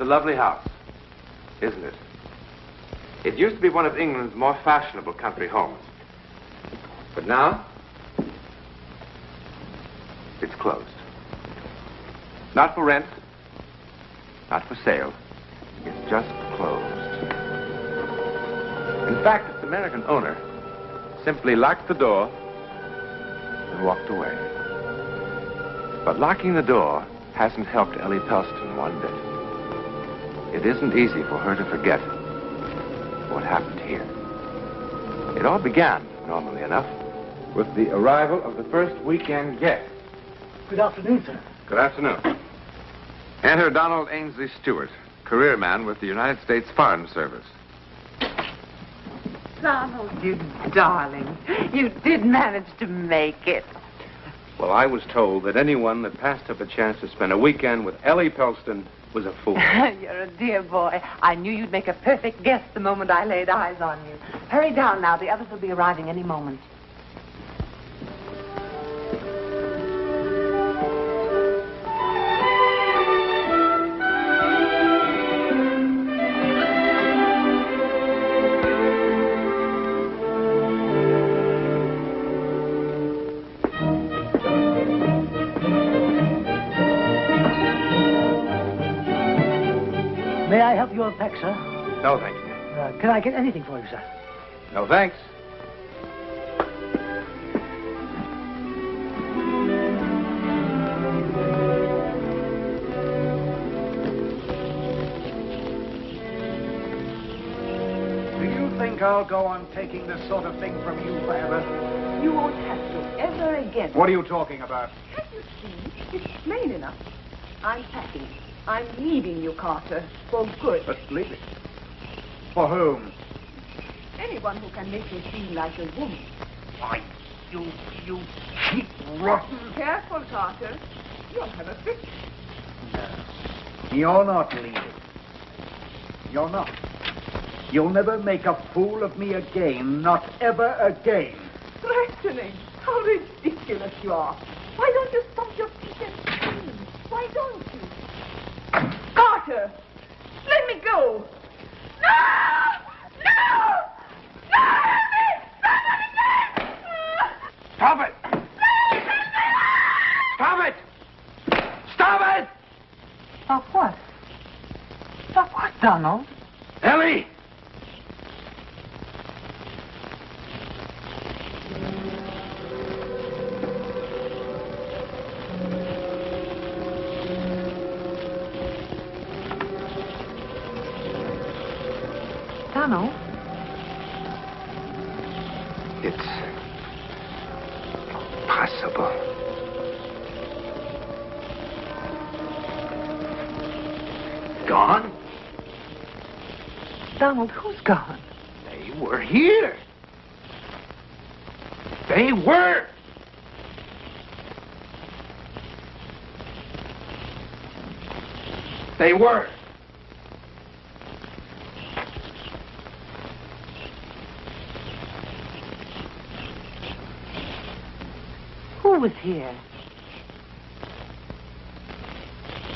lovely house, isn't it? It used to be one of England's more fashionable country homes. But now, it's closed. Not for rent, not for sale. It's just closed. In fact, its American owner simply locked the door and walked away. But locking the door hasn't helped Ellie Pelston one bit. It isn't easy for her to forget what happened here. It all began, normally enough, with the arrival of the first weekend guest. Good afternoon, sir. Good afternoon. Enter Donald Ainsley Stewart, career man with the United States Foreign Service. Donald, you darling. You did manage to make it. Well, I was told that anyone that passed up a chance to spend a weekend with Ellie Pelston was a fool. You're a dear boy. I knew you'd make a perfect guest the moment I laid eyes on you. Hurry down now. The others will be arriving any moment. May I help you unpack, sir? No, thank you. Can I get anything for you, sir? No, thanks. Do you think I'll go on taking this sort of thing from you forever? You won't have to ever again. What are you talking about? Can't you see? It's plain enough. I'm packing. I'm leaving you, Carter, for good. But leave it. For whom? Anyone who can make me feel like a woman. Why, you cheap, rotten... Careful, Carter. You'll have a fit. No. You're not leaving. You're not. You'll never make a fool of me again. Not ever again. Threatening. How ridiculous you are. Why don't you stomp your feet and scream? Why don't you? Carter! Let me go! No! No! No! Let me! Somebody! Stop it! Stop it! Stop it! Stop what? Stop what, Donald? Ellie! Donald? It's possible. Gone? Donald, who's gone? They were here. They were. They were. Who was here?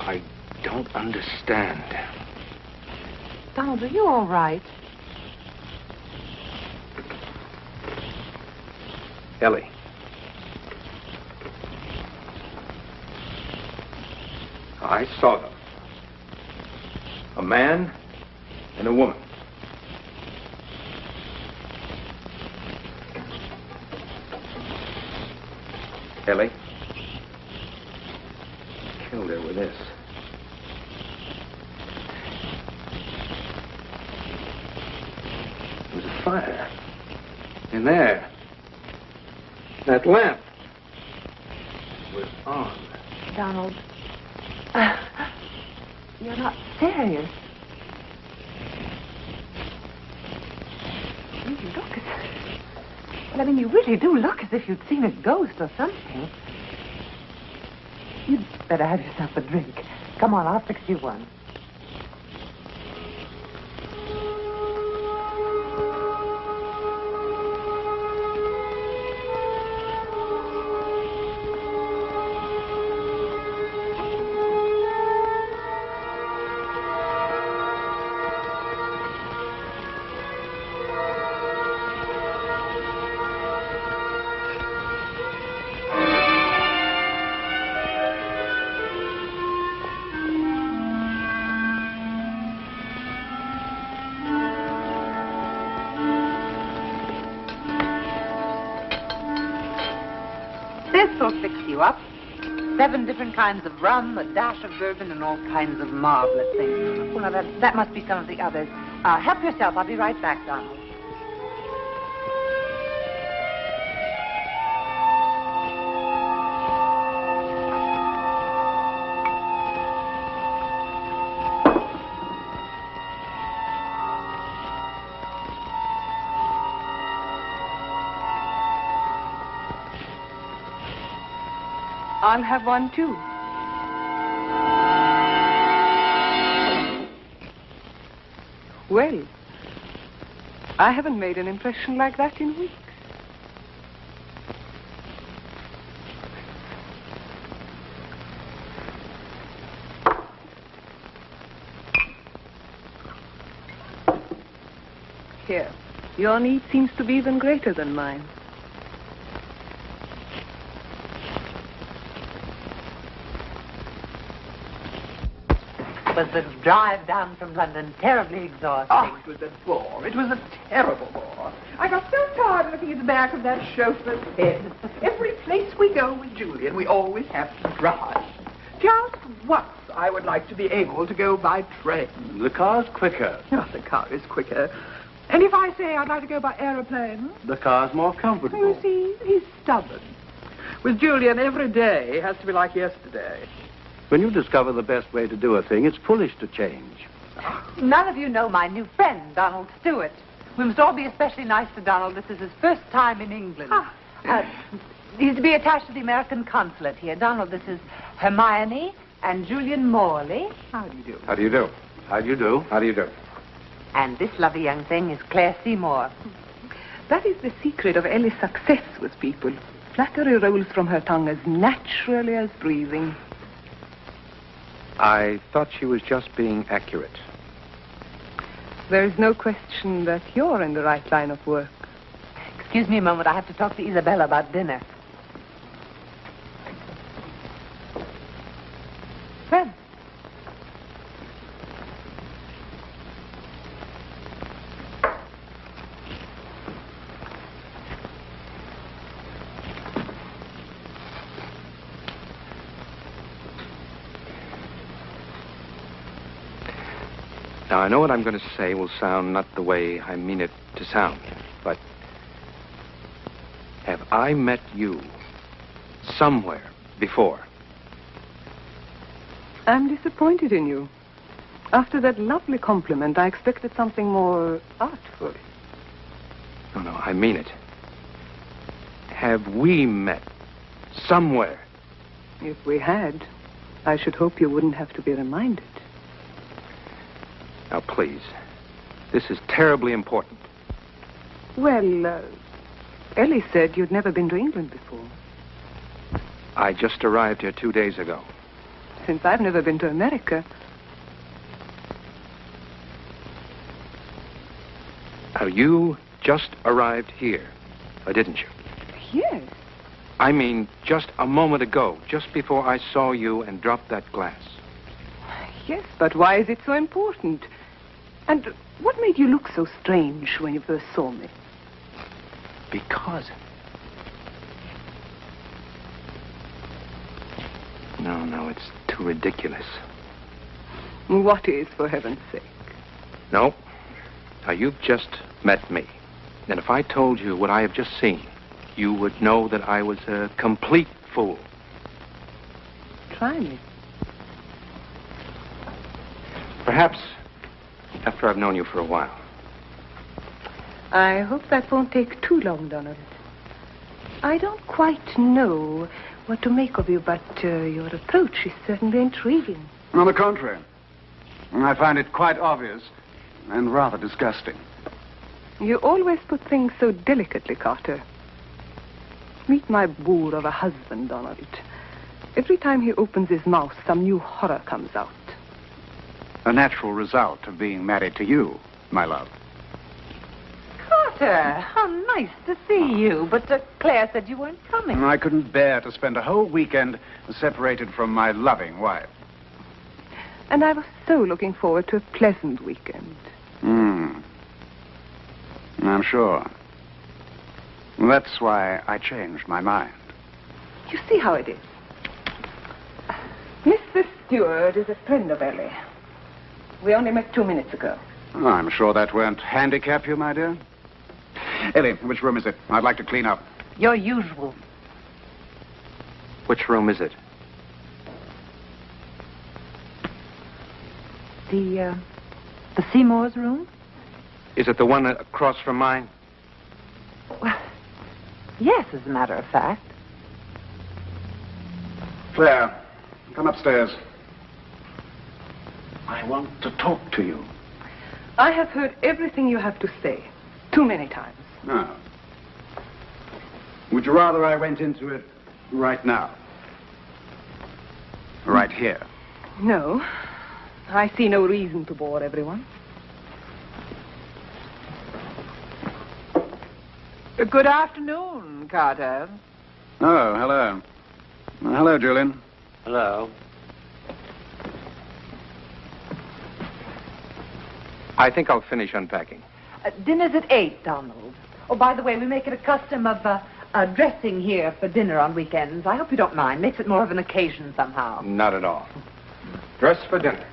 I don't understand. Donald, are you all right? Ellie. I saw them. A man and a woman. Ellie killed her with this. There was a fire in there. That lamp was on. Donald, you're not serious. You look as... Well, I mean, you really do look as if you'd seen a ghost or something. You'd better have yourself a drink. Come on, I'll fix you one. This will fix you up. 7 different kinds of rum, a dash of bourbon, and all kinds of marvelous things. Well, now, that must be some of the others. Help yourself. I'll be right back, Donald. I'll have one, too. Well, I haven't made an impression like that in weeks. Here, your need seems to be even greater than mine. Was the drive down from London terribly exhausting? Oh, it was a bore. It was a terrible bore. I got so tired looking at the back of that chauffeur's head. Every place we go with Julian, we always have to drive. Just once I would like to be able to go by train. The car's quicker. Oh, the car is quicker. And if I say I'd like to go by aeroplane? The car's more comfortable. You see, he's stubborn. With Julian, every day has to be like yesterday. When you discover the best way to do a thing, it's foolish to change. None of you know my new friend, Donald Stewart. We must all be especially nice to Donald. This is his first time in England. He's to be attached to the American consulate here. Donald, this is Hermione and Julian Morley. How do you do? How do you do? How do you do? How do you do? And this lovely young thing is Claire Seymour. That is the secret of Ellie's success with people. Flattery rolls from her tongue as naturally as breathing. I thought she was just being accurate. There is no question that you're in the right line of work. Excuse me a moment. I have to talk to Isabella about dinner. Friend. Now, I know what I'm going to say will sound not the way I mean it to sound, but have I met you somewhere before? I'm disappointed in you. After that lovely compliment, I expected something more artful. No, I mean it. Have we met somewhere? If we had, I should hope you wouldn't have to be reminded. Now, please. This is terribly important. Well, Ellie said you'd never been to England before. I just arrived here 2 days ago. Since I've never been to America. Now, you just arrived here, didn't you? Yes. I mean, just a moment ago, just before I saw you and dropped that glass. Yes, but why is it so important? And what made you look so strange when you first saw me? Because... No, it's too ridiculous. What is, for heaven's sake? No. Now, you've just met me. And if I told you what I have just seen, you would know that I was a complete fool. Try me. Perhaps after I've known you for a while. I hope that won't take too long, Donald. I don't quite know what to make of you, but your approach is certainly intriguing. On the contrary, I find it quite obvious and rather disgusting. You always put things so delicately, Carter. Meet my boor of a husband, Donald. Every time he opens his mouth, some new horror comes out. A natural result of being married to you, my love. Carter, how nice to see you. But Claire said you weren't coming. I couldn't bear to spend a whole weekend separated from my loving wife. And I was so looking forward to a pleasant weekend. I'm sure. That's why I changed my mind. You see how it is. Mr. Stewart is a friend of Ellie. We only met 2 minutes ago. Oh, I'm sure that won't handicap you, my dear. Ellie, which room is it? I'd like to clean up. Your usual. Which room is it? The Seymour's room? Is it the one across from mine? Well, yes, as a matter of fact. Claire, come upstairs. I want to talk to you. I have heard everything you have to say. Too many times. No. Would you rather I went into it right now? Right here? No. I see no reason to bore everyone. Good afternoon, Carter. Oh, hello. Hello, Julian. Hello. I think I'll finish unpacking. Dinner's at 8, Donald. Oh, by the way, we make it a custom of dressing here for dinner on weekends. I hope you don't mind. Makes it more of an occasion somehow. Not at all. Dress for dinner.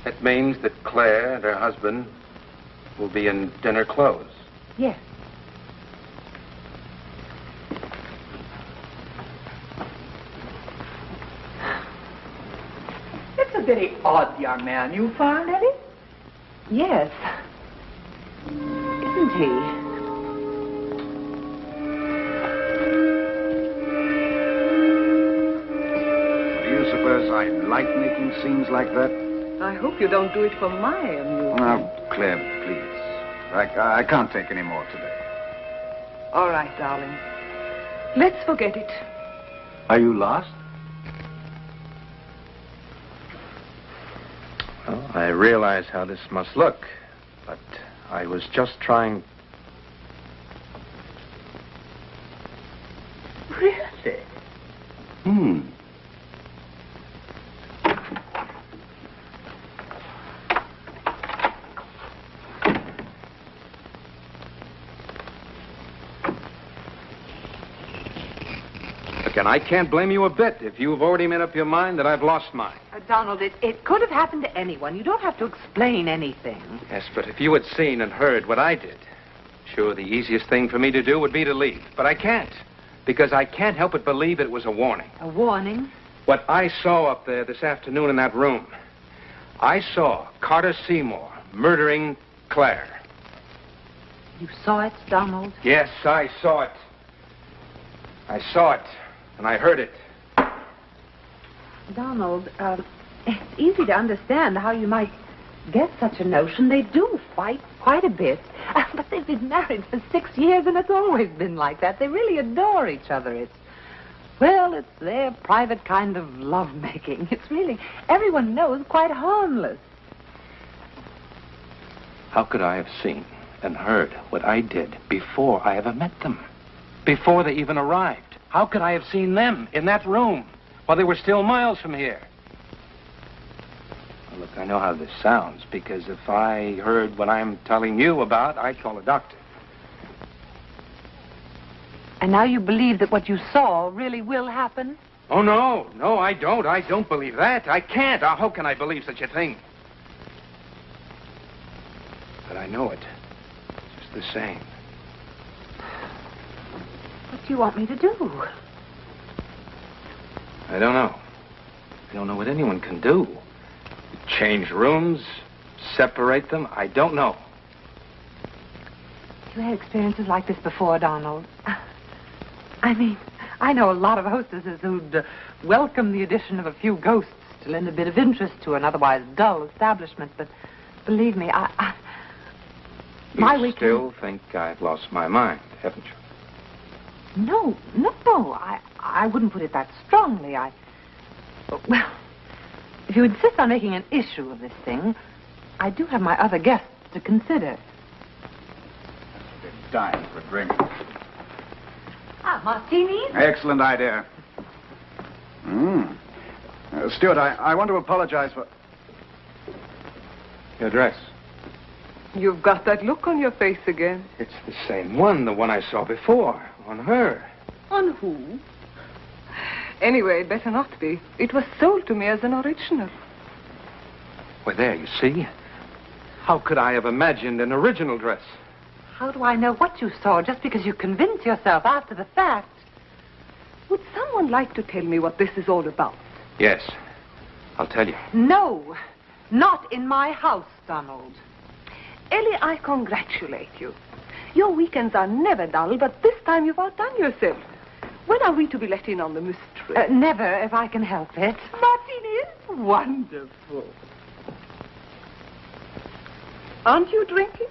It means that Claire and her husband will be in dinner clothes. Yes. It's a very odd young man you found, Ellie. Yes. Isn't he? Do you suppose I like making scenes like that? I hope you don't do it for my amusement. Now, Claire, please. I can't take any more today. All right, darling. Let's forget it. Are you lost? Well, I realize how this must look, but I was just trying... Really? And I can't blame you a bit if you've already made up your mind that I've lost mine. Donald, it could have happened to anyone. You don't have to explain anything. Yes, but if you had seen and heard what I did, sure, the easiest thing for me to do would be to leave. But I can't, because I can't help but believe it was a warning. A warning? What I saw up there this afternoon in that room, I saw Carter Seymour murdering Claire. You saw it, Donald? Yes, I saw it. I saw it, and I heard it. Donald, it's easy to understand how you might get such a notion. They do fight quite a bit. But they've been married for 6 years, and it's always been like that. They really adore each other. It's their private kind of lovemaking. It's really, everyone knows, quite harmless. How could I have seen and heard what I did before I ever met them? Before they even arrived? How could I have seen them in that room while they were still miles from here? Well, look, I know how this sounds, because if I heard what I'm telling you about, I'd call a doctor. And now you believe that what you saw really will happen? Oh, no, I don't. I don't believe that. I can't. How can I believe such a thing? But I know it. Just the same. What do you want me to do? I don't know. I don't know what anyone can do. Change rooms, separate them. I don't know. You had experiences like this before, Donald. I mean, I know a lot of hostesses who'd welcome the addition of a few ghosts to lend a bit of interest to an otherwise dull establishment, but believe me, You still think I've lost my mind, haven't you? No. I wouldn't put it that strongly. Well, if you insist on making an issue of this thing, I do have my other guests to consider. They're dying for a drink. Martinis? Excellent idea. Stuart, I want to apologize for... Your dress. You've got that look on your face again. It's the same one, the one I saw before, on her. On who? Anyway, it better not be. It was sold to me as an original. Well, there, you see. How could I have imagined an original dress? How do I know what you saw just because you convince yourself after the fact? Would someone like to tell me what this is all about? Yes, I'll tell you. No, not in my house, Donald. Ellie, I congratulate you. Your weekends are never dull, but this time you've outdone yourself. When are we to be let in on the mystery? Never, if I can help it. But it is wonderful. Aren't you drinking?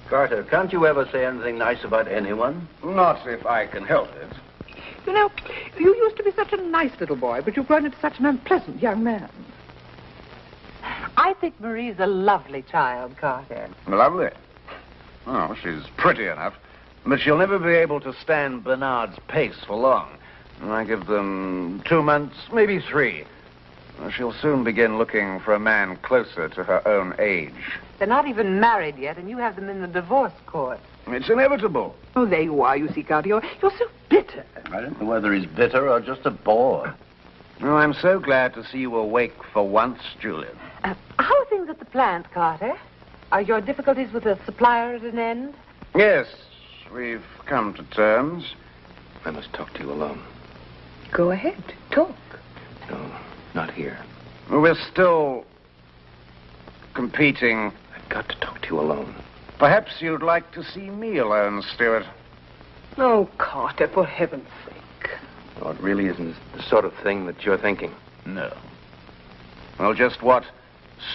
Carter, can't you ever say anything nice about anyone? Not if I can help it. You know, you used to be such a nice little boy, but you've grown into such an unpleasant young man. I think Marie's a lovely child, Carter. Lovely. Oh, she's pretty enough, but she'll never be able to stand Bernard's pace for long. I give them 2 months, maybe 3. She'll soon begin looking for a man closer to her own age. They're not even married yet, and you have them in the divorce court. It's inevitable. Oh, there you are, you see, Carter. You're so bitter. I don't know whether he's bitter or just a bore. Oh, I'm so glad to see you awake for once, Julian. How are things at the plant, Carter? Are your difficulties with the supplier at an end? Yes, we've come to terms. I must talk to you alone. Go ahead, talk. No, not here. We're still competing. I've got to talk to you alone. Perhaps you'd like to see me alone, Stuart. Oh, Carter, for heaven's sake. Oh, it really isn't the sort of thing that you're thinking. No. Well, just what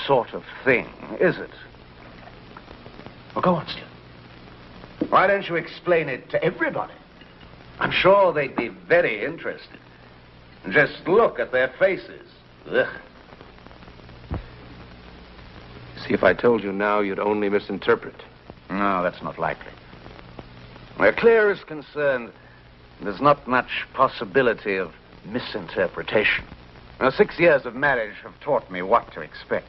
sort of thing is it? Well, go on, Stuart. Why don't you explain it to everybody? I'm sure they'd be very interested. Just look at their faces. Ugh. See, if I told you now, you'd only misinterpret. No, that's not likely. Where Claire is concerned, there's not much possibility of misinterpretation. Now, 6 years of marriage have taught me what to expect.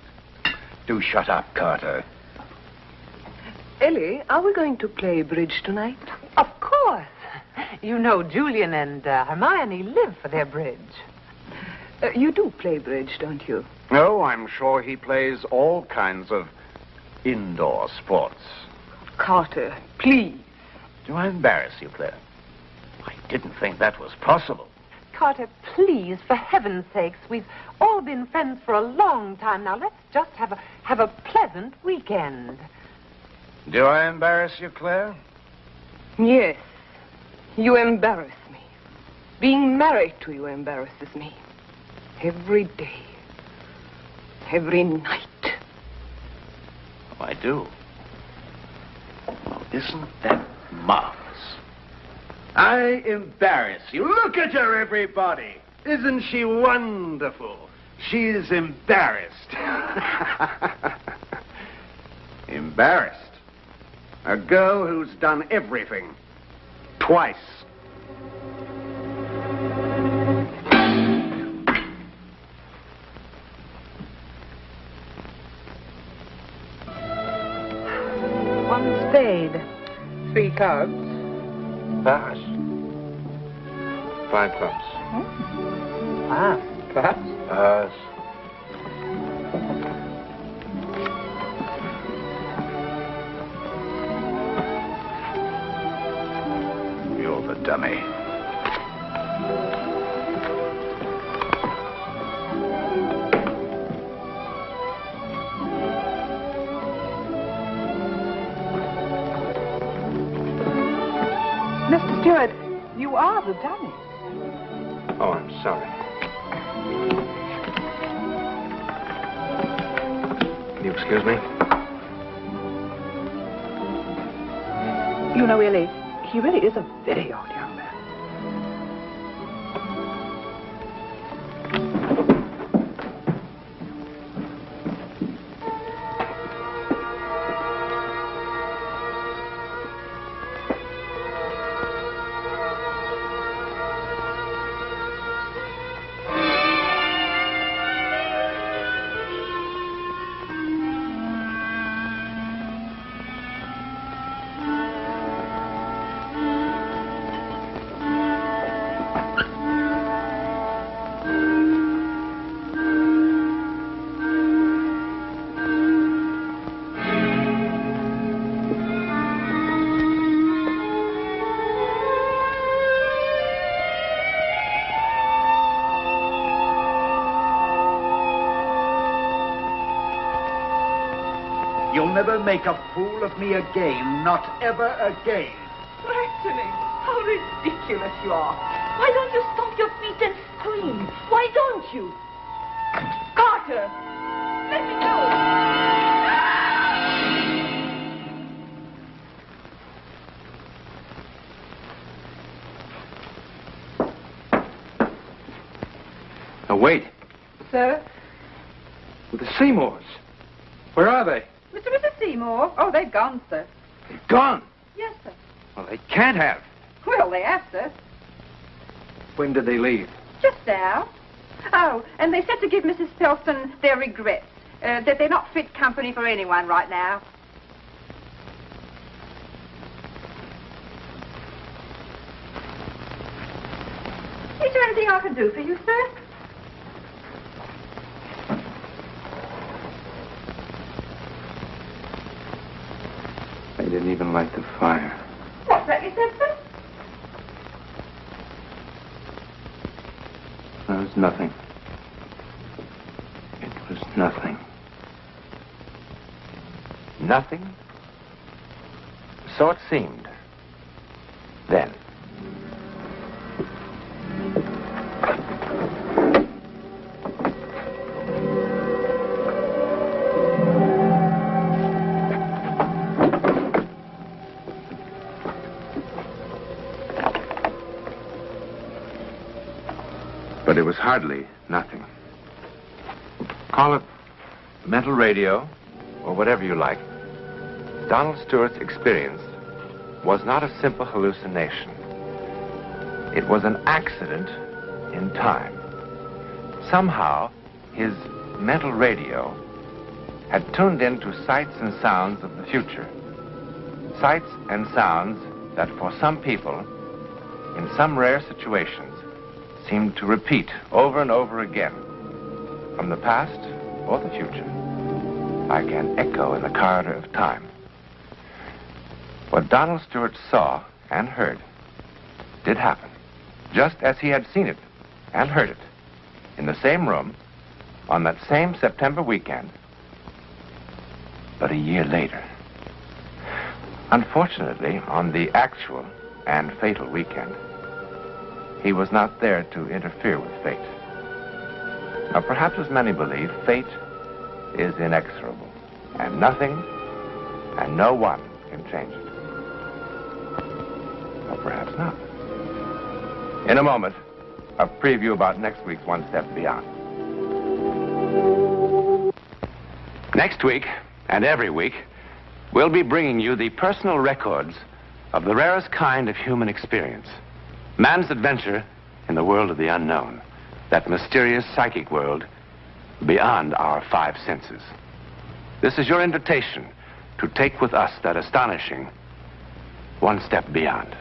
Do shut up, Carter. Ellie, are we going to play bridge tonight? Of course. You know Julian and Hermione live for their bridge. You do play bridge, don't you? Oh, I'm sure he plays all kinds of indoor sports. Carter, please. Do I embarrass you, Claire? I didn't think that was possible. Carter, please, for heaven's sakes, we've all been friends for a long time now. Let's just have a pleasant weekend. Do I embarrass you, Claire? Yes. You embarrass me. Being married to you embarrasses me. Every day. Every night. Oh, I do. Well, isn't that marvelous? I embarrass you. Look at her, everybody. Isn't she wonderful? She's embarrassed. Embarrassed? A girl who's done everything. Twice. One spade. 3 clubs. Pass. 5 clubs. Ah. Pass. Pass. You're the dummy. Mr. Stewart, you are the dummy. Oh, I'm sorry. Can you excuse me? You know, Ellie, he really is a very odd young man. You'll never make a fool of me again, not ever again. Threatening? How ridiculous you are. Why don't you stomp your feet and scream? Why don't you? Carter! Let me go! Now, wait. Sir? The Seymours. Where are they? Mr. and Mrs. Seymour? Oh, they've gone, sir. They've gone. Yes, sir. Well, they can't have. Well, they have, sir. When did they leave? Just now. Oh, and they said to give Mrs. Pelston their regrets, that they're not fit company for anyone right now. Is there anything I can do for you, sir? They didn't even light the fire. What's that you said, sir? There was nothing. It was nothing. Nothing? So it seemed. Then. But it was hardly nothing. Call it mental radio, or whatever you like. Donald Stewart's experience was not a simple hallucination. It was an accident in time. Somehow, his mental radio had tuned into sights and sounds of the future. Sights and sounds that for some people, in some rare situations, seemed to repeat over and over again, from the past or the future, like an echo in the corridor of time. What Donald Stewart saw and heard did happen, just as he had seen it and heard it, in the same room, on that same September weekend, but a year later. Unfortunately, on the actual and fatal weekend, he was not there to interfere with fate. Now, perhaps as many believe, fate is inexorable, and nothing and no one can change it. Or perhaps not. In a moment, a preview about next week's One Step Beyond. Next week, and every week, we'll be bringing you the personal records of the rarest kind of human experience. Man's adventure in the world of the unknown, that mysterious psychic world beyond our five senses. This is your invitation to take with us that astonishing one step beyond.